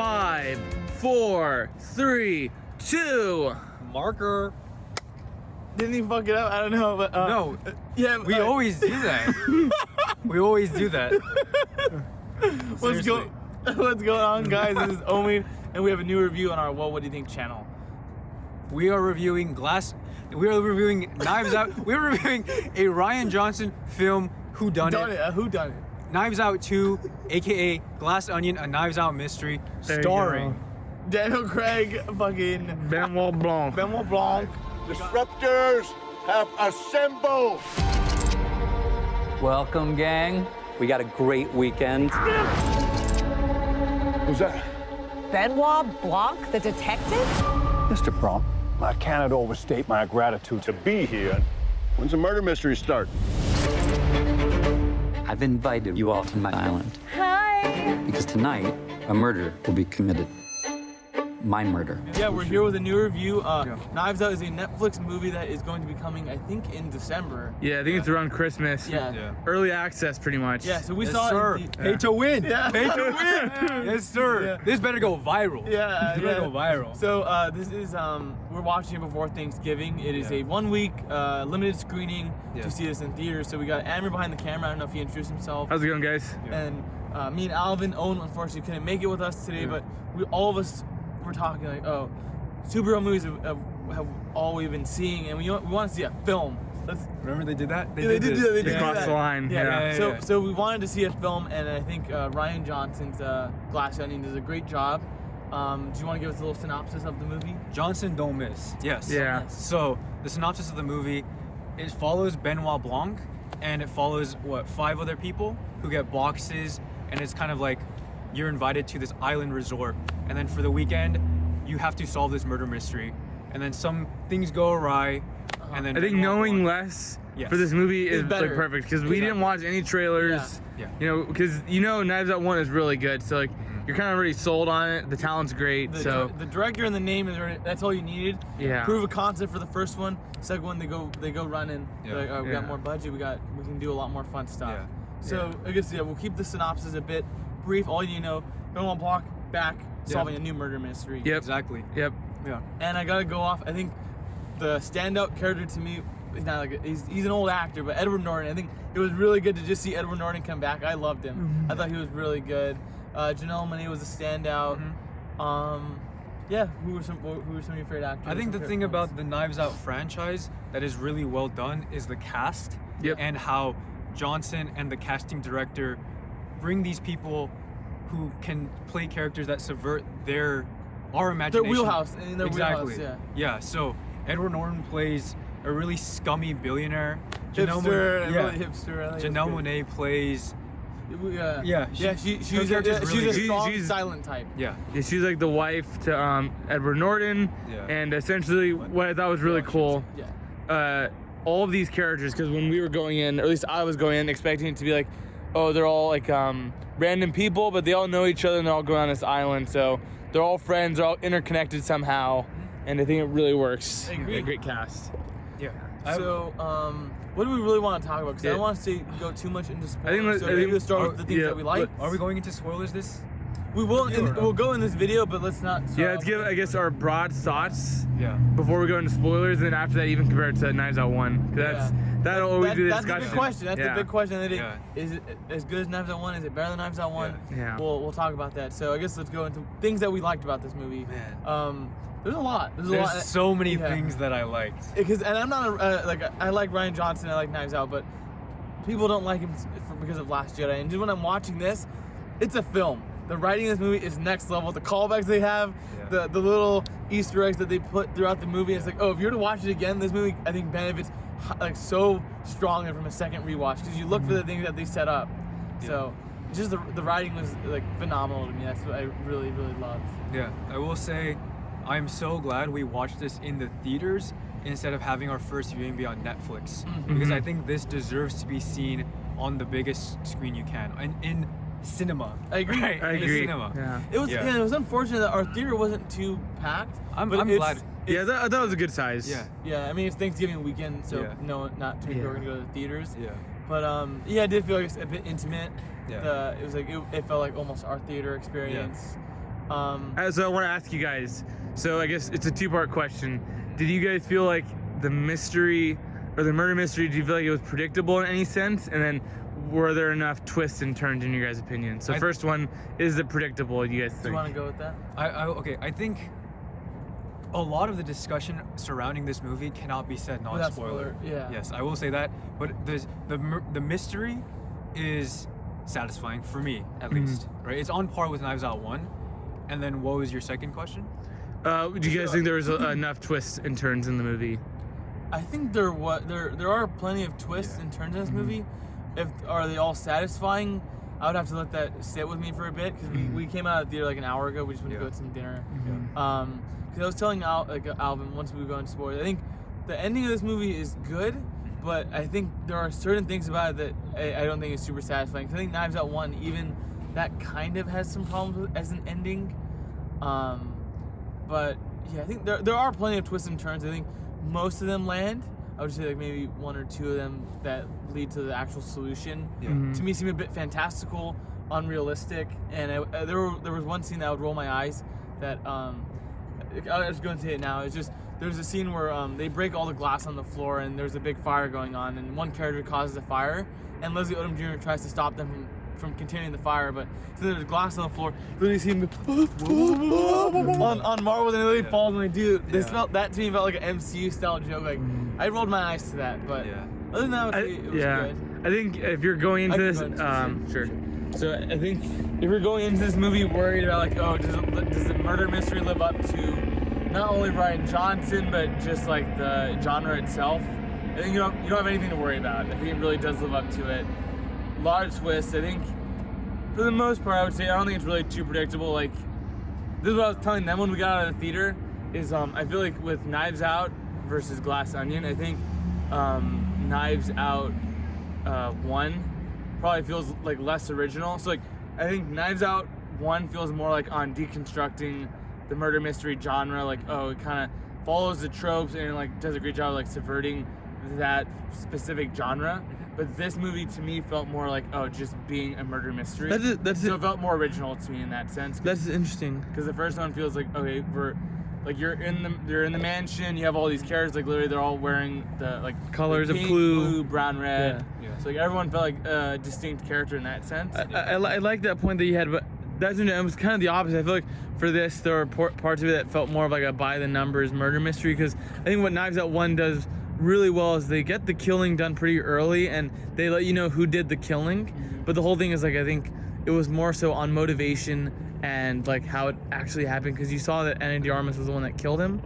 5, 4, 3, 2. Marker. Didn't he fuck it up? I don't know, but No. yeah, We always do that. We always do that. What's going on, guys? This is Omi, and we have a new review on our What Do You Think channel. We are reviewing Knives Out. We're reviewing a Rian Johnson film, Whodunnit. Whodunnit. Knives Out 2, aka Glass Onion, a Knives Out mystery, There you starring Daniel Craig, fucking Benoit Blanc. Benoit Blanc. Disruptors have assembled! Welcome, gang. We got a great weekend. Who's that? Benoit Blanc, the detective? Mr. Prompt, I cannot overstate my gratitude to be here. When's the murder mystery start? I've invited you all to my island Hi. because tonight a murder will be committed. My murder. Yeah, we're here with a new review. Knives Out is a Netflix movie that is going to be coming, I think, in December. Yeah, I think it's around Christmas. Yeah. Early access, pretty much. Yeah, so we Yes, saw sir. it. Pay to win. Yeah. Pay to win. Yes, sir. Yeah. This better go viral. Yeah, This better go viral. So this is we're watching it before Thanksgiving. It is a 1 week limited screening to see this in theaters. So we got Amir behind the camera. I don't know if he introduced himself. How's it going, guys? And me and Alvin, Owen, unfortunately couldn't make it with us today, but all of us were talking like, oh, superhero movies have all we've been seeing, and we want to see a film. Remember they did that? They did this. do Cross that. the line. Yeah. So we wanted to see a film, and I think Rian Johnson's Glass Onion does a great job. Do you want to give us a little synopsis of the movie? Johnson don't miss. Yes. Yeah. So the synopsis of the movie, it follows Benoit Blanc, and it follows 5 other people who get boxes, and it's kind of like you're invited to this island resort, and then for the weekend you have to solve this murder mystery, and then some things go awry, and then I think Benoit knowing Blanc- less Yes. for this movie It's is better. like perfect because we didn't watch any trailers. Yeah. You know, because Knives Out 1 is really good, so like you're kind of already sold on it. The talent's great, so The director and the name is already, that's all you needed. Yeah. Prove a concept for the first one. Second one, they go running. Yeah. They're like, oh, we got Yeah. more budget. We can do a lot more fun stuff. Yeah. So I guess we'll keep the synopsis a bit brief. All you know, Benoit Blanc back solving a new murder mystery. Yep. Exactly. Yep. Yeah. And I gotta go off. I think the standout character to me, he's not like he's an old actor, but Edward Norton. I think it was really good to just see Edward Norton come back. I loved him. I thought he was really good. Janelle Monae was a standout. Yeah. Who were some of your favorite actors? I think the Favorite thing ones? about the Knives Out franchise that is really well done is the cast. Yep. And how Johnson and the casting director bring these people who can play characters that subvert our imagination. their wheelhouse, in their Exactly. wheelhouse. Yeah. So Edward Norton plays a really scummy billionaire. Hipster, yeah. really hipster. I think Janelle it's good. Monae plays. Yeah, she's a strong, she's- silent type. Yeah. Yeah, she's like the wife to Edward Norton, Yeah. and essentially what I thought was really cool. Yeah. All of these characters, because when we were going in, or at least I was going in, expecting it to be like, oh, they're all like random people, but they all know each other and they're all going on this island, so they're all friends, they're all interconnected somehow, and I think it really works. I agree. A great cast. Yeah. So, what do we really want to talk about? Because I Yeah. don't want to go too much into spoilers. I think so I maybe think- we'll start with the things yeah, that we like. Are we going into spoilers this? We will. Or no? We'll go in this video, but let's not. Yeah, let's give, I guess, our broad thoughts Yeah. before we go into spoilers, and then after that, even compare it to Knives Out 1. 'Cause that'll always be the That's discussion. the big question. That's the big question. That Yeah. Is it as good as Knives Out 1? Is it better than Knives Out 1? Yeah. We'll talk about that. So I guess let's go into things that we liked about this movie. Man. There's a lot. There's a There's lot. so many Yeah. things that I liked. Because, and I'm not I like Rian Johnson. I like Knives Out, but people don't like him because of Last Jedi. And just when I'm watching this, it's a film. The writing in this movie is next level. The callbacks they have, the little Easter eggs that they put throughout the movie. It's like, oh, if you were to watch it again, this movie I think benefits like so strongly from a second rewatch because you look for the things that they set up. So just the writing was like phenomenal to me. That's what I really loved. Yeah, I will say, I'm so glad we watched this in the theaters instead of having our first viewing be on Netflix, because I think this deserves to be seen on the biggest screen you can, and in cinema. I agree. Right? I in agree. cinema. Yeah. It was Yeah. it was unfortunate that our theater wasn't too packed. I'm but glad. Yeah, that was a good size. Yeah. Yeah, I mean it's Thanksgiving weekend, so Yeah. not too many people are gonna go to the theaters. Yeah. But yeah, I did feel like it's a bit intimate. Yeah. It was like it felt like almost our theater experience. So I want to ask you guys. So I guess it's a two-part question. Did you guys feel like the mystery or the murder mystery? Do you feel like it was predictable in any sense? And then were there enough twists and turns in your guys' opinion? So first one, is it predictable? You guys think? Do you want to go with that? Okay, I think a lot of the discussion surrounding this movie cannot be said Without non-spoiler. spoiler, yeah. Yes, I will say that. But the mystery is satisfying for me, at least. Right? It's on par with Knives Out 1. And then what was your second question? Do you guys think there was enough twists and turns in the movie? I think there are plenty of twists and turns in this movie. Are they all satisfying? I would have to let that sit with me for a bit, because we came out of the theater like an hour ago. We just went to go get some dinner. Because I was telling Alvin, once we go into spoilers, I think the ending of this movie is good, but I think there are certain things about it that I don't think is super satisfying. 'Cause I think Knives Out 1, even that kind of has some problems with as an ending. But yeah, I think there are plenty of twists and turns. I think most of them land. I would say like maybe one or two of them that lead to the actual solution. To me seem a bit fantastical, unrealistic, and there was one scene that would roll my eyes that I'll just go into it now. It's just there's a scene where they break all the glass on the floor and there's a big fire going on, and one character causes a fire, and Leslie Odom Jr. tries to stop them from containing the fire, but so there's glass on the floor. Literally see him go on marbles, and it literally falls, and they do. This that to me felt like an MCU style joke. Like I rolled my eyes to that, but other than that, it was good. I think if you're going into this, sure. So I think if you're going into this movie worried about like, oh, does the murder mystery live up to not only Rian Johnson but just like the genre itself, I think you don't have anything to worry about. I think it really does live up to it. A lot of twists. I think for the most part, I would say I don't think it's really too predictable. Like this is what I was telling them when we got out of the theater. Is I feel like with Knives Out versus Glass Onion, I think Knives Out 1 probably feels like less original. So like I think Knives Out 1 feels more like on deconstructing the murder mystery genre. Like it kind of follows the tropes and like does a great job of like subverting that specific genre. But this movie to me felt more like just being a murder mystery. So it felt more original to me in that sense. That's interesting. Because the first one feels like you're in the mansion. You have all these characters, like literally they're all wearing the like colors the pink, of Clue, blue, brown, red. Yeah. So like everyone felt like a distinct character in that sense. I like that point that you had, but it was kind of the opposite. I feel like for this there were parts of it that felt more of like a by the numbers murder mystery. Because I think what Knives Out 1 does really well is they get the killing done pretty early and they let you know who did the killing. But the whole thing is like I think it was more so on motivation and like how it actually happened, because you saw that Ana de Armas was the one that killed him,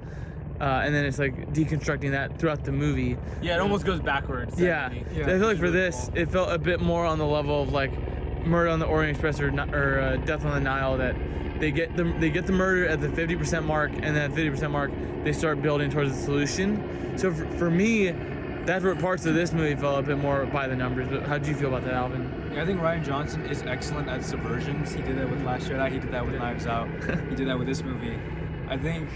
and then it's like deconstructing that throughout the movie. Yeah, it almost goes backwards. Yeah. I feel like for this it felt a bit more on the level of like Murder on the Orient Express or Death on the Nile, that they get the murder at the 50% mark, and then at the 50% mark they start building towards the solution. So for me, that's where parts of this movie felt a bit more by the numbers. But how did you feel about that, Alvin? Yeah, I think Rian Johnson is excellent at subversions. He did that with Last Jedi. He did that with Knives Out. He did that with this movie. I think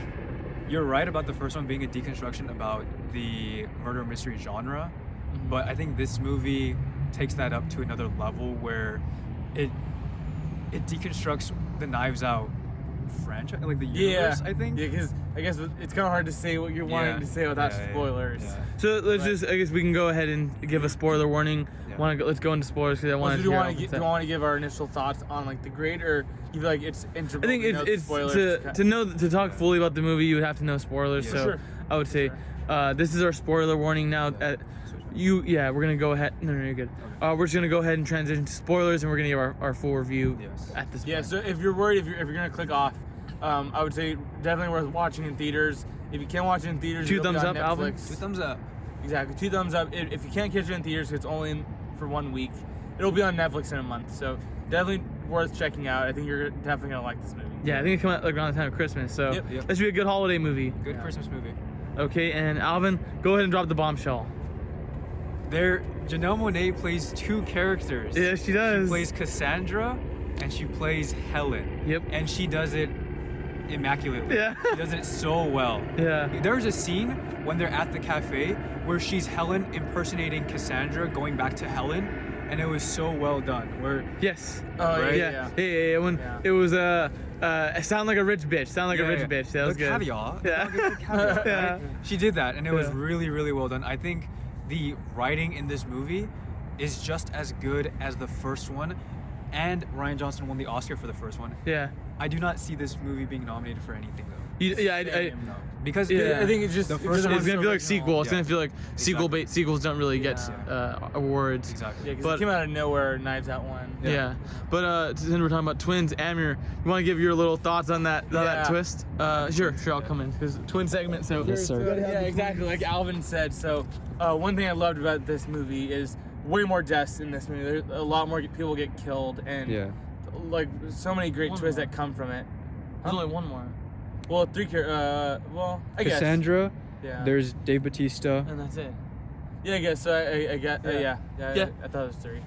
you're right about the first one being a deconstruction about the murder mystery genre, but I think this movie takes that up to another level where it deconstructs the Knives Out franchise, like the universe. I think. Yeah, because I guess it's kind of hard to say what you're wanting to say without spoilers. Yeah. So I guess we can go ahead and give a spoiler warning. Let's go into spoilers because I want to. Do you want to give our initial thoughts on like the grade, or you feel like it's integral? I think it's spoilers to talk fully about the movie, you would have to know spoilers. Yeah. So Sure. I would say this is our spoiler warning now. We're gonna go ahead. No, you're good. We're just gonna go ahead and transition to spoilers, and we're gonna give our full review at this point. Yeah. So if you're worried, if you're gonna click off, I would say definitely worth watching in theaters. If you can't watch it in theaters, 2 thumbs up, Netflix. Alvin. 2 thumbs up. Exactly, 2 thumbs up. If you can't catch it in theaters, it's only for 1 week. It'll be on Netflix in a month, so definitely worth checking out. I think you're definitely gonna like this movie. Yeah, I think it came out like around the time of Christmas, so that should be a good holiday movie. Good Christmas movie. Okay, and Alvin, go ahead and drop the bombshell. Janelle Monae plays 2 characters. Yeah, she does. She plays Cassandra and she plays Helen. Yep. And she does it immaculately. Yeah. She does it so well. Yeah. There's a scene when they're at the cafe where she's Helen impersonating Cassandra, going back to Helen, and it was so well done. Where Yes. Oh, Right? Yeah. When it was sound like a rich bitch. Sound like a rich bitch. That was the good. caveat. Yeah. The caveat, Yeah. right? She did that, and it was Yeah. really, really well done. I think the writing in this movie is just as good as the first one, and Rian Johnson won the Oscar for the first one. Yeah. I do not see this movie being nominated for anything though. Because Yeah. I think it's just the first It's one gonna feel like sequel. It's Yeah. gonna feel like sequels don't really get awards. exactly. Yeah, because But- it came out of nowhere. Knives Out won. Yeah. But since we're talking about twins, Amir, you want to give your little thoughts on that Yeah. twist? Sure, I'll come in because twin segment. So Yes, sir. Yeah, exactly. Like Alvin said. So, one thing I loved about this movie is way more deaths in this movie. There's a lot more people get killed, and like so many great One twists more. that come from it. There's only one more, Well, I guess. Cassandra, Yeah. there's Dave Bautista. and that's it. Yeah, I guess. So I got. Yeah. Yeah. I thought it was 3.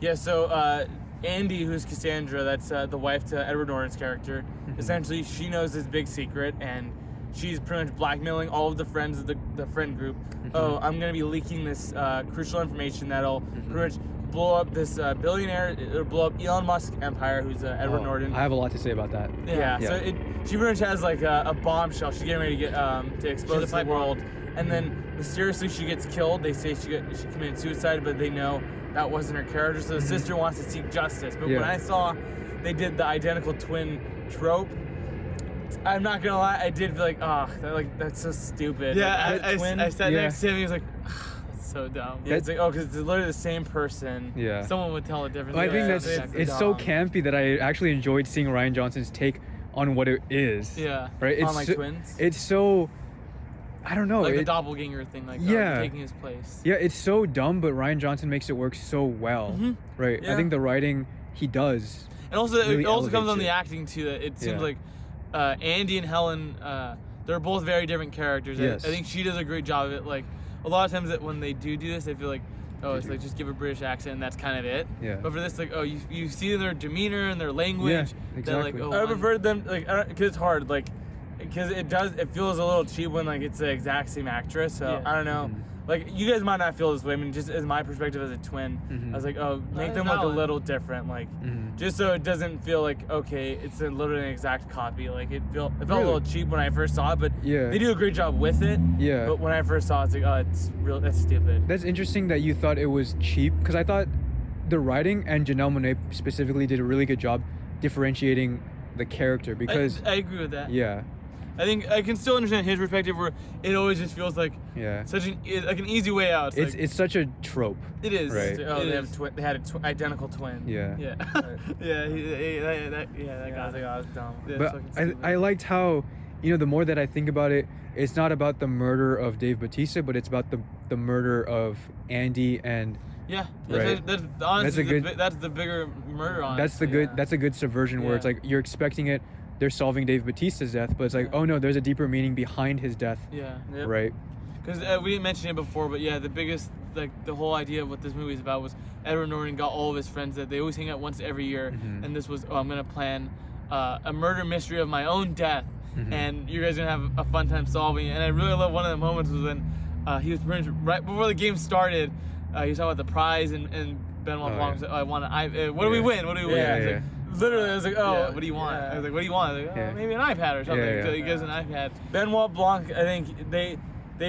Yeah. So Andy, who's Cassandra, that's the wife to Edward Norton's character. Essentially, she knows this big secret, and she's pretty much blackmailing all of the friends of the friend group. Oh, I'm gonna be leaking this crucial information that'll pretty much blow up this billionaire. It'll blow up Elon Musk's empire, who's Edward Norton. I have a lot to say about that. Yeah. Yeah. So she pretty much has like a bombshell. She's getting ready to get to explode the world, and then mysteriously she gets killed. They say she committed suicide, but they know that wasn't her character. So the sister wants to seek justice. But when I saw they did the identical twin trope, I'm not gonna lie, I did feel like, that's so stupid. Yeah, Like, as a twin, I sat Yeah. next to him. He was like, that's so dumb. yeah, it's like, because it's literally the same person. Yeah. Someone would tell a difference. I think Yeah, that's it's it's so dumb. campy that I actually enjoyed seeing Rian Johnson's take on what it is. Yeah. Right. It's On, like, so, twins? It's so. I don't know. Like the it- doppelganger thing, like Yeah. taking his place. Yeah, it's so dumb, but Rian Johnson makes it work so well. Right. Yeah. I think the writing he does. And also, Really it also comes elevates on the it. acting too. That it seems Yeah. like Andy and Helen, they're both very different characters. Yes. I think she does a great job of it. Like a lot of times that when they do this, they feel like, oh, it's like just give a British accent and that's kind of it. Yeah. But for this, like, oh, you see their demeanor and their language. Yeah, That like, exactly. oh, I preferred them, like, because it's hard, like, because it feels a little cheap when, like, it's the exact same actress. So Yeah. I don't know. Like, you guys might not feel this way. I mean, just as my perspective as a twin, I was like, oh, make them look a valid. little different, like, just so it doesn't feel like, okay, it's literally an exact copy. Like, it felt a Really? little cheap when I first saw it, but Yeah. they do a great job with it. Yeah. But when I first saw it, it's like, oh, that's stupid. That's interesting that you thought it was cheap because I thought the writing and Janelle Monae specifically did a really good job differentiating the character because I agree with that. yeah, I think I can still understand his perspective where it always just feels like yeah. such an easy way out. It's like, it's such a trope. it is. right. It's like, oh, It they is. had an identical twin. Yeah. Yeah. Yeah. that I got was like, it. oh, that's dumb. Yeah, But fucking I stupid. liked how, the more that I think about it, it's not about the murder of Dave Bautista, but it's about the murder of Andy and Yeah, Right. that's honestly That's a good- that's the bigger murder on. that's the good that's a good subversion where it's Yeah. like you're expecting it, they're solving Dave Bautista's death, but it's like, oh no, there's a deeper meaning behind his death. Yeah, Yep. Right. because we didn't mention it before, but yeah, the biggest the whole idea of what this movie is about was Edward Norton got all of his friends that they always hang out once every year, and this was I'm gonna plan a murder mystery of my own death, and you guys are gonna have a fun time solving it. And I really love one of the moments was when he was pretty much right before the game started. He was talking about the prize and Benoit Oh, Blanc yeah. said, "I want what do we Yeah. win? What do we win?" Yeah, I was yeah. like, literally, I was like, "Oh, Yeah. what do you want?" Yeah. I was like, "What do you want?" I was like, "Oh, Yeah. maybe an iPad or something." Yeah. So he gives an iPad. Benoit Blanc, I think they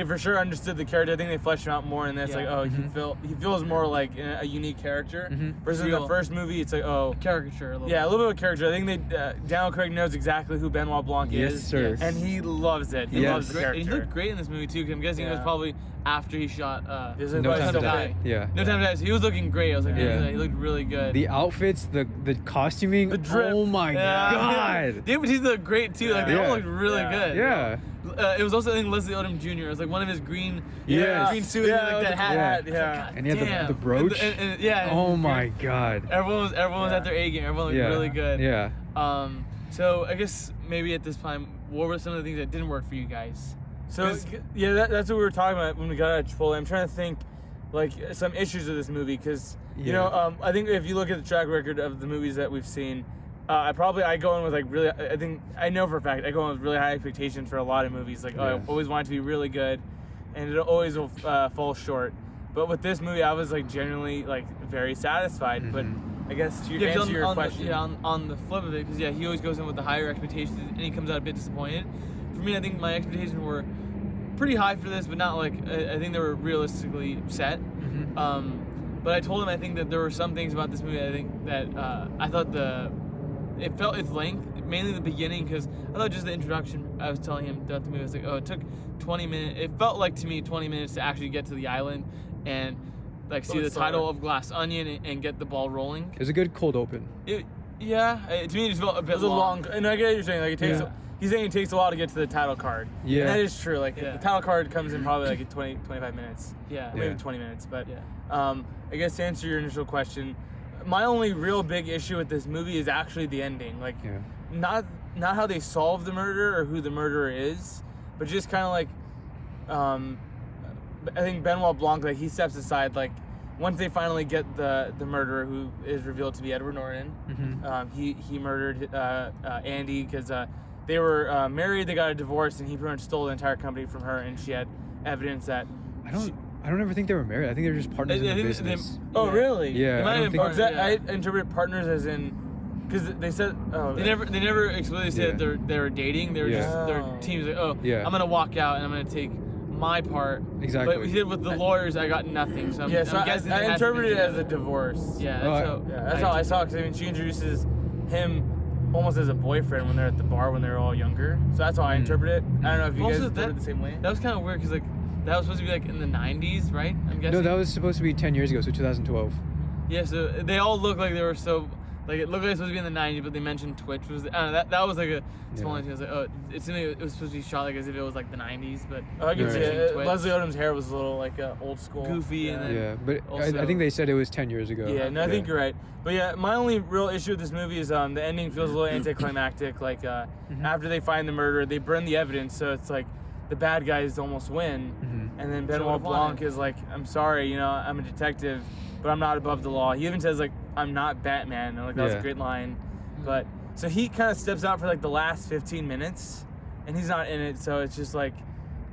for sure understood the character. I think they fleshed him out more in this. Yeah. Like, oh, he feels more like a unique character. Versus in Real. the first movie, it's like, oh, Caricature a little. yeah, a little bit of character. I think Daniel Craig knows exactly who Benoit Blanc Yes, is, sir. and he loves it. He Yes. loves the Great, and he character. looked great in this movie too. 'Cause I'm guessing it was Yeah. probably after he shot. This is No probably Time to still Die. great. Yeah. No Time to Die. So he was looking great. I was like, Yeah. he looked really good. The outfits, the costuming, The drip. oh my Yeah. god. David Bautista looked great too. Like they Yeah. all looked really Yeah. good. Yeah. It was also I think Leslie Odom Jr. It was like one of his green, Yes. green suits Yeah, with like that the hat. hat, yeah. God And he had damn. the brooch. And yeah. Oh and my god. Everyone was at their A game. Everyone looked Yeah. really good. Yeah. So I guess maybe at this time, what were some of the things that didn't work for you guys? So yeah, that's what we were talking about when we got out of Chipotle. I'm trying to think, like, some issues of this movie because you Yeah. know, I think if you look at the track record of the movies that we've seen, I go in with like really. I think I know for a fact I go in with really high expectations for a lot of movies. Like, oh, I Yeah. always want it to be really good, and it always will fall short. But with this movie, I was like genuinely like very satisfied. But I guess to Yeah, 'cause answer your question, on the flip of it, because he always goes in with the higher expectations and he comes out a bit disappointed. For me, I think my expectations were pretty high for this, but not like I think they were realistically set. But I told him I think that there were some things about this movie I think that I thought it felt its length, mainly the beginning, because I thought just the introduction. I was telling him throughout the movie, I was like, oh, it took 20 minutes. It felt like to me 20 minutes to actually get to the island and like see the title of Glass Onion and get the ball rolling. It was a good cold open. To me it just felt a bit it was a long. And I get what you're saying. Like it takes. Yeah. He's saying it takes a while to get to the title card. Yeah. And that is true. Like the title card comes in probably like in 20, 25 minutes. Yeah. Maybe 20 minutes. But I guess to answer your initial question, my only real big issue with this movie is actually the ending. Like not how they solve the murder or who the murderer is, but just kind of like I think Benoit Blanc, like he steps aside like once they finally get the murderer, who is revealed to be Edward Norton. He murdered Andy because they were married, they got a divorce, and he pretty much stole the entire company from her, and she had evidence that I don't ever think they were married. I think they were just partners in the business. Oh really? Yeah. I, I don't think I interpret partners as in because they said They never explicitly said that they were dating. They were just their teams like, I'm gonna walk out and I'm gonna take my part. Exactly. But he did with the lawyers. I got nothing. So I'm guessing I interpreted it as a divorce. Yeah. That's how I saw it. Because I mean, she introduces him almost as a boyfriend when they're at the bar when they're all younger. So that's how I interpret it. I don't know if you guys interpret it the same way. That was kind of weird because like that was supposed to be like in the 90s, right? I'm guessing. No, that was supposed to be 10 years ago, so 2012. Yeah, so they all look like they were so like it looked like it was supposed to be in the 90s, but they mentioned Twitch was. I don't know, that was like a small thing. I was like, oh, it seemed like it was supposed to be shot like as if it was like the 90s, but I can see it. Leslie Odom's hair was a little like old school, goofy, and then but I think they said it was 10 years ago. Yeah, no, I think you're right. But yeah, my only real issue with this movie is the ending feels a little anticlimactic. Like after they find the murderer, they burn the evidence, so it's like the bad guys almost win, and then Benoit Blanc is like, I'm sorry, I'm a detective, but I'm not above the law. He even says like, I'm not Batman, and like that was a great line. But so he kind of steps out for like the last 15 minutes, and he's not in it. So it's just like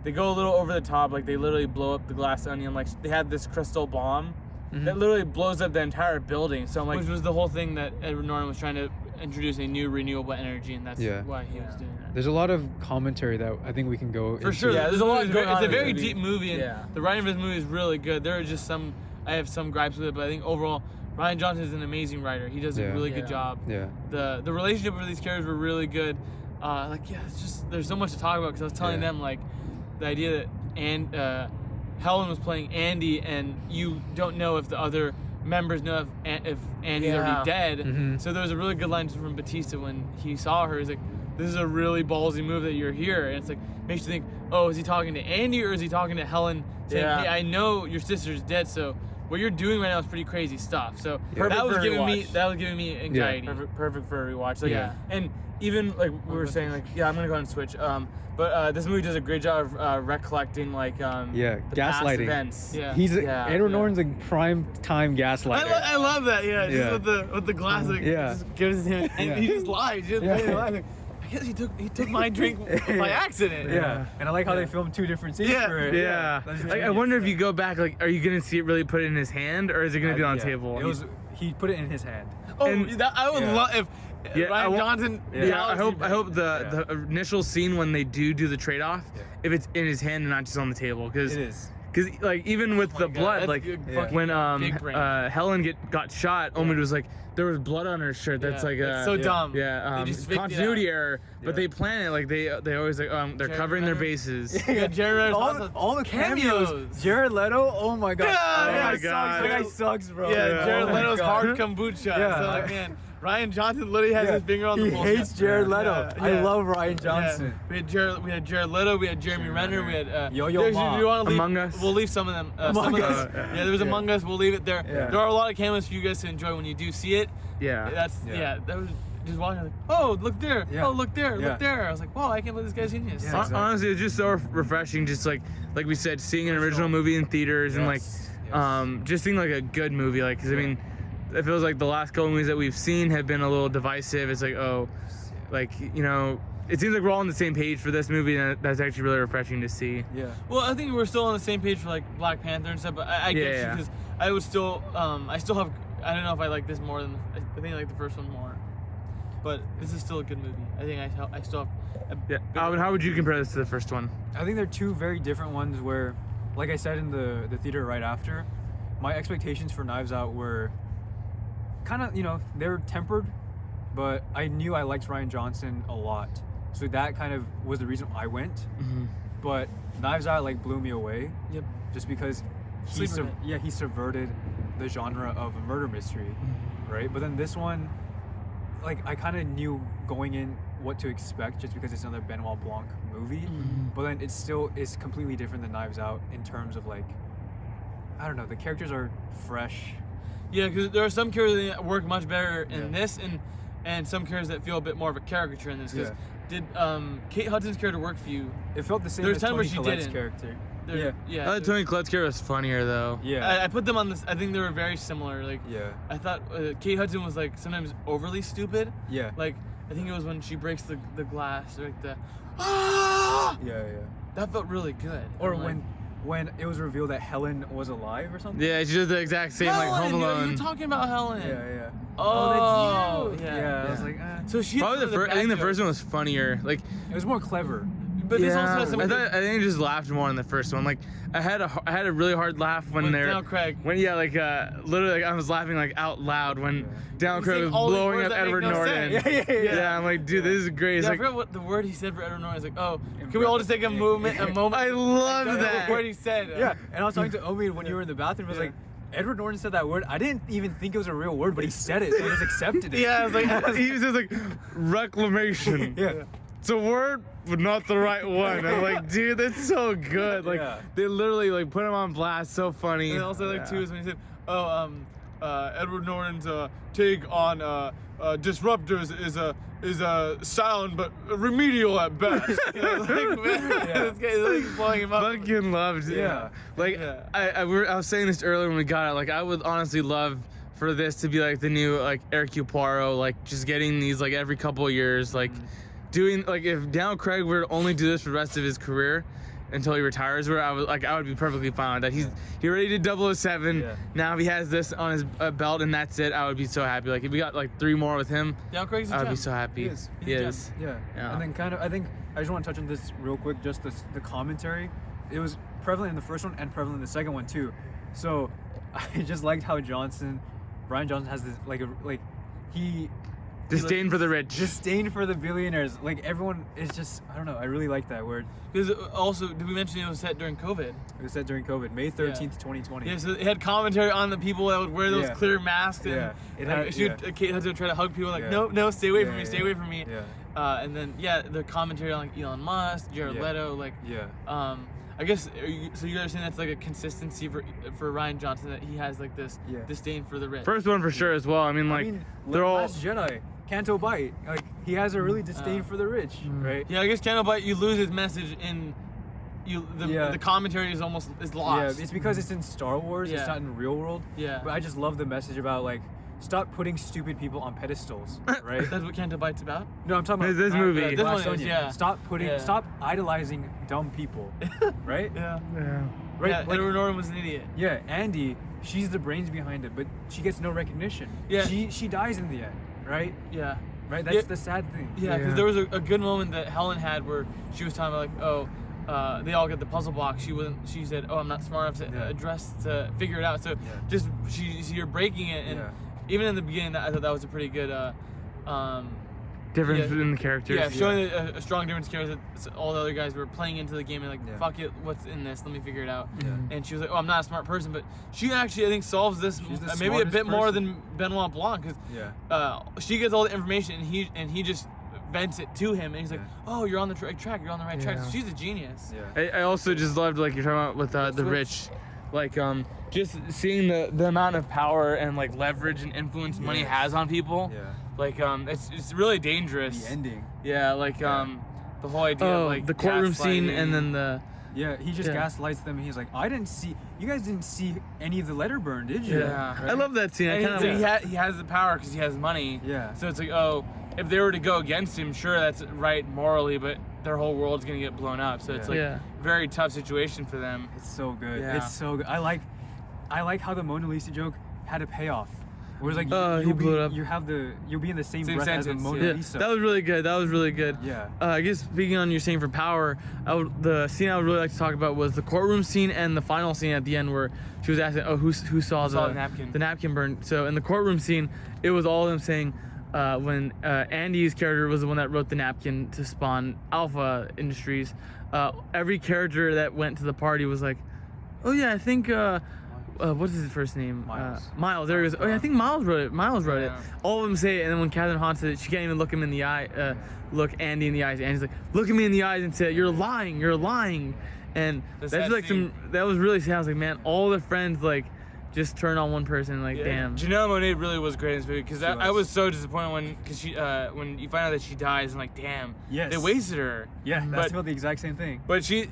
they go a little over the top. Like they literally blow up the Glass Onion. Like they had this crystal bomb that literally blows up the entire building. So I'm like, which was the whole thing that Edward Norton was trying to introduce a new renewable energy, and that's why he was doing that. There's a lot of commentary that I think we can go for into. sure. Yeah, there's a lot. It's a very deep movie, and the writing of this movie is really good. There are just I have some gripes with it, but I think overall, Rian Johnson is an amazing writer. He does a really good job. Yeah. The relationship with these characters were really good. It's just there's so much to talk about because I was telling them like the idea that Helen was playing Andy, and you don't know if the other members know if Andy's already dead. So there was a really good line from Bautista when he saw her. He's like, "This is a really ballsy move that you're here," and it's like makes you think, "Oh, is he talking to Andy or is he talking to Helen?" Saying, "Hey, I know your sister's dead, so what you're doing right now is pretty crazy stuff." So that was giving me anxiety. Perfect for a rewatch. Like, and even like we were saying, like I'm gonna go ahead and switch. But this movie does a great job of recollecting like the gaslighting past events. Edward Norton's a prime time gaslighter. I love that. Just with the glass, like, just gives him, and he just lies. Like, I guess he took my drink by accident. And I like how they filmed two different scenes for it. Like, I wonder if you go back, like, are you gonna see it really put it in his hand, or is it gonna be on the table? He put it in his hand. I would love if Rian Johnson. I hope the initial scene when they do the trade-off, if it's in his hand and not just on the table, because it is. Because like even with the blood, like when Helen got shot, Omid was like, there was blood on her shirt. That's like so dumb. Continuity error. But they plan it like they always like they're Jared covering Leto. their bases. Jared all the cameos. Jared Leto. Oh my god. God. That guy sucks, bro. Jared Leto's hard kombucha. So like, man, Rian Johnson literally has his finger on the pulse. He hates Jared Leto. I love Rian Johnson. We had Jared Leto. We had Jeremy Renner. We had Yo-Yo Ma. Among Us. We'll leave some of them. Among Us. Yeah, there was Among Us. We'll leave it there. There are a lot of cameos for you guys to enjoy when you do see it. That was just watching like, oh, look there. Oh, look there. Look there. I was like, wow, I can't believe this guy's genius. Honestly, it's just so refreshing. Just like we said, seeing an original movie in theaters and like just seeing like a good movie. Like, cause I mean, it feels like the last couple movies that we've seen have been a little divisive. It's like, oh, like, it seems like we're all on the same page for this movie, and that's actually really refreshing to see. Yeah. Well, I think we're still on the same page for like Black Panther and stuff, but I get you because I would still, I still have, I don't know if I like this more than, I think I like the first one more. But this is still a good movie. I think I still have. Yeah. Alvin, how would you compare this to the first one? I think they're two very different ones where, like I said in the theater right after, my expectations for Knives Out were kind of, they were tempered, but I knew I liked Rian Johnson a lot. So that kind of was the reason I went. Mm-hmm. But Knives Out like blew me away. Yep. Just because he subverted the genre of a murder mystery, right? But then this one, like I kind of knew going in what to expect just because it's another Benoit Blanc movie. But then it still is completely different than Knives Out in terms of like, I don't know, the characters are fresh. Yeah, because there are some characters that work much better in this, and some characters that feel a bit more of a caricature in this. Because did Kate Hudson's character work for you? It felt the same There's as times where Toni she Collette's didn't. character. Yeah. I thought Toni Collette's character was funnier though. Yeah. I put them on this. I think they were very similar. Like, Yeah. I thought Kate Hudson was like sometimes overly stupid. Yeah. Like, I think it was when she breaks the glass, or like the Yeah. that felt really good. Or I'm like, when it was revealed that Helen was alive or something. Yeah, she does the exact same like Home Alone. You're talking about Helen. Yeah. Oh, that's you. yeah. I was like, So she Probably I think the first one was funnier. Like, it was more clever. But this also yeah, has some. I think I just laughed more in the first one. Like, I had a really hard laugh when With they're Daniel Craig. when literally like, I was laughing like out loud when Daniel Craig was saying all these blowing words up that make Edward no Norton. sense. Yeah, I'm like, dude, this is great. It's Yeah, I like, forgot what the word he said for Edward Norton. He's like, oh, can we all just take a moment? I love That's that. the word he said. Yeah, and I was talking to Omi when you were in the bathroom. I was like, Edward Norton said that word. I didn't even think it was a real word, but he said it, so I just accepted it. Yeah, I was like, he was just like reclamation. Yeah. It's a word, but not the right one. I'm like, dude, that's so good. Like, they literally like put him on blast. So funny. And also like too is when he said, Edward Norton's take on disruptors is a sound but remedial at best. Like, man, this guy is like blowing him up. Fucking loved it. Yeah. Like, I was saying this earlier when we got it. Like, I would honestly love for this to be like the new like Hercule Poirot. Like, just getting these like every couple of years. Like, doing like if Daniel Craig were to only do this for the rest of his career until he retires, where I would be perfectly fine with that. He already did 007. Yeah. Now if he has this on his belt and that's it, I would be so happy. Like if we got like 3 more with him, Daniel Craig's a I would gem. be so happy. He is. He is. Yeah. Yeah. And then kind of, I think I just want to touch on this real quick. Just the commentary. It was prevalent in the first one and prevalent in the second one too. So I just liked how Rian Johnson has this he Disdain for the rich. disdain for the billionaires. Like everyone is just, I don't know. I really like that word. Because also, did we mention it was set during COVID? It was said during COVID, May 13th, 2020. Yeah, so it had commentary on the people that would wear those Yeah. clear masks. And Yeah. It like, had- Kate Hudson would try to hug people like, Yeah. no, stay away from Yeah, me, stay yeah. away from me. Yeah. And then, the commentary on like Elon Musk, Jared Yeah. Leto, like, Yeah. I guess, so you guys saying that's like a consistency for Rian Johnson, that he has like this Yeah. disdain for the rich. First one for sure as well. I mean, like they're all. Last Jedi, Canto Bight. Like he has a really disdain for the rich, right? Yeah, I guess Canto Bight, you lose his message in, the commentary is lost. Yeah, it's because it's in Star Wars. Yeah. It's not in real world. Yeah. But I just love the message about like, stop putting stupid people on pedestals, right? That's what Canto Bight's about? No, I'm talking about This movie. This Glass one is, Onion. yeah. Stop idolizing dumb people, right? Yeah. Right. Yeah, like, Edward Norton was an idiot. yeah, Andy, she's the brains behind it, but she gets no recognition. Yeah. She dies in the end, right? Yeah. Right. That's Yeah. the sad thing. Yeah, because there was a good moment that Helen had where she was talking about like, they all get the puzzle box. She said, oh, I'm not smart enough to figure it out. So just you're breaking it, and even in the beginning, I thought that was a pretty good Difference in the characters. Yeah, showing a strong difference in characters. That all the other guys were playing into the game and like, fuck it, what's in this? Let me figure it out. Yeah. And she was like, oh, I'm not a smart person, but she actually, I think, solves this She's the maybe a bit smartest more person. than Benoit Blanc, because she gets all the information and he just vents it to him, and he's like, oh, you're on the right track, you're on the right track. So she's a genius. Yeah. I also just loved like you're talking about with the rich, like just seeing the amount of power and like leverage and influence money has on people. Yeah. Like it's really dangerous. The ending. Yeah, like the whole idea of like the courtroom scene gaslighting. and then the Yeah, he just gaslights them. And he's like, you guys didn't see any of the letter burn, did you? yeah. Right? I love that scene. I And kind of he has the power because he has money. Yeah. So it's like, oh, if they were to go against him, sure, that's right morally, but their whole world's gonna get blown up. So it's like very tough situation for them. It's so good. Yeah. It's so good. I like how the Mona Lisa joke had a payoff. Whereas like he blew it up. you'll be in the same Same breath as a sentence, Mona Yeah, Lisa. that was really good. That was really good. Yeah. I guess speaking on your saying for power, the scene I would really like to talk about was the courtroom scene and the final scene at the end where she was asking, who saw the napkin? The napkin burn. So in the courtroom scene, it was all of them saying, when Andy's character was the one that wrote the napkin to spawn Alpha Industries, every character that went to the party was like, oh yeah, I think. What's his first name? Miles. There he goes. Oh yeah, I think Miles wrote it. Miles wrote it. All of them say it, and then when Catherine Hahn said it, she can't even look him in the eye. Look Andy in the eyes. Andy's like, look at me in the eyes and say, "You're lying. You're lying." And that's just like that was really sad. I was like, man, all the friends like just turn on one person. Like, damn. Janelle Monae really was great in this movie because I was so disappointed when you find out that she dies and like, damn, Yes. they wasted her. Yeah, that's about the exact same thing. But she's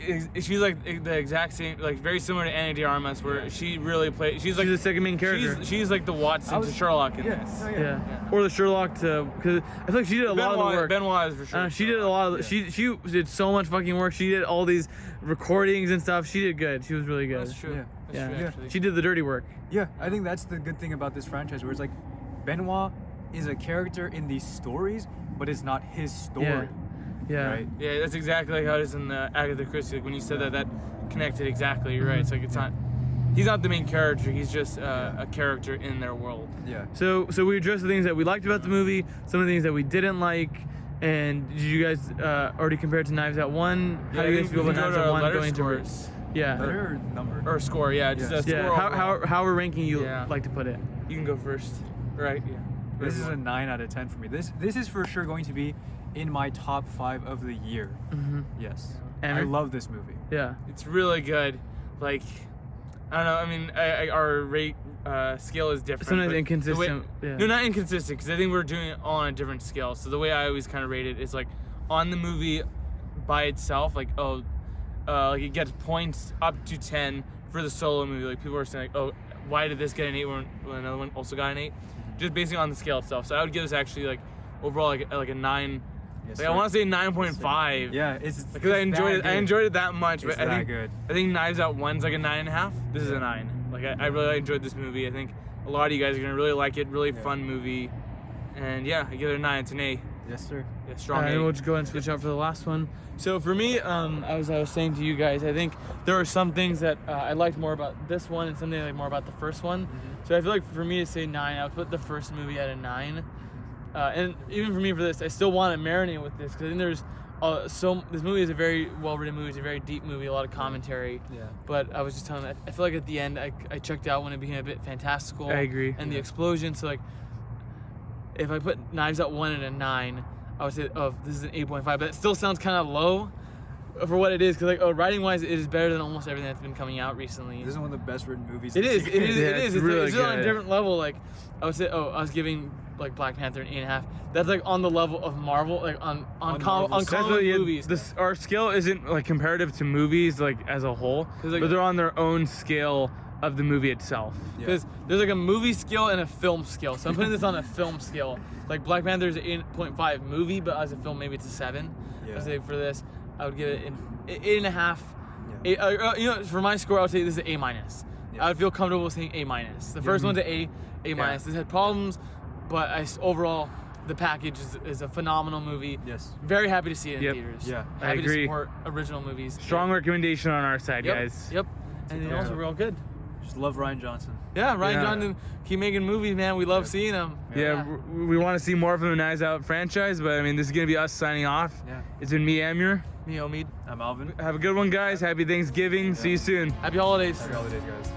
like the exact same, like very similar to Anna de Armas, where she really played. She's like the second main character. She's like the Watson to Sherlock in this. Yeah. Or the Sherlock to, because I feel like she did a lot of the work. Benoit is for sure. She did a lot of. She did so much fucking work. She did all these recordings and stuff. She did good. She was really good. That's true. Yeah. That's true, actually. She did the dirty work. Yeah, I think that's the good thing about this franchise, where it's like Benoit is a character in these stories, but it's not his story. Yeah. Right? Yeah, that's exactly like how it is in the Agatha Christie. Like when you said that connected exactly. You're right. It's like it's not. He's not the main character. He's just a character in their world. Yeah. So we addressed the things that we liked about the movie, some of the things that we didn't like, and did you guys already compare it to Knives Out 1? How do you guys feel about Knives Out 1 going to? Yeah. Letter or number? Or score, yeah. Just a score. Yeah. How we're ranking you like to put it? You can go first. Right. Yeah. This is a 9 out of 10 for me. This is for sure going to be in my top 5 of the year. Mm-hmm. Yes. And I love this movie. Yeah. It's really good. Like, I don't know. I mean, our rate scale is different. Sometimes but inconsistent. No, not inconsistent, because I think we're doing it all on a different scale. So the way I always kind of rate it is like on the movie by itself, like like it gets points up to 10 for the solo movie. Like people are saying, like, oh, why did this get an 8 when another one also got an 8? Just basically on the scale itself. So I would give this actually like overall like a 9. Yes, like I want to say 9.5. Yeah, it's because I enjoyed it. I enjoyed it that much. It's but good. I think Knives Out 1's like a 9.5. This is a 9. Like I really enjoyed this movie. I think a lot of you guys are gonna really like it. Really fun movie. And yeah, I give it a 9. It's an A. Yes, sir. Yeah, strong A. And we'll just go and switch out for the last one. So for me, as I was saying to you guys, I think there are some things that I liked more about this one and something I liked more about the first one. Mm-hmm. So I feel like for me to say 9, I would put the first movie at a 9. And even for me for this, I still want to marinate with this because I think there's this movie is a very well-written movie. It's a very deep movie, a lot of commentary. Yeah. But I was just telling them, I feel like at the end, I checked out when it became a bit fantastical. I agree. And the explosion. So like, if I put Knives Out 1 at a 9, I would say, oh, this is an 8.5. But it still sounds kind of low for what it is. Because like, writing-wise, it is better than almost everything that's been coming out recently. This is one of the best written movies. It is. this year. It's really just on a good. different level. Like, I would say, I was giving like Black Panther an 8.5. That's like on the level of Marvel, like on comic movies. Our scale isn't like comparative to movies like as a whole, like, but they're on their own scale of the movie itself. Because there's like a movie scale and a film scale. So I'm putting this on a film scale. Like Black Panther is an 8.5 movie, but as a film, maybe it's a 7. Yeah. I say for this, I would give it an 8.5. Yeah. For my score, I would say this is an A-. Yeah. I would feel comfortable saying A-. The first one's an A-. Yeah. This had problems, but overall, the package is a phenomenal movie. Yes. Very happy to see it in Yep. theaters. Yeah. I Happy agree. to support original movies. Strong recommendation on our side, Yep. guys. Yep. And then also we're all good. Just love Rian Johnson. Yeah, Rian Yeah. Johnson, keep making movies, man. We love seeing him. Yeah, we want to see more from the Knives Out franchise, but I mean, this is gonna be us signing off. Yeah. It's been me, Amir. Me, Omid. I'm Alvin. Have a good one, guys. Happy Thanksgiving. See you soon. Happy holidays. Happy holidays, guys.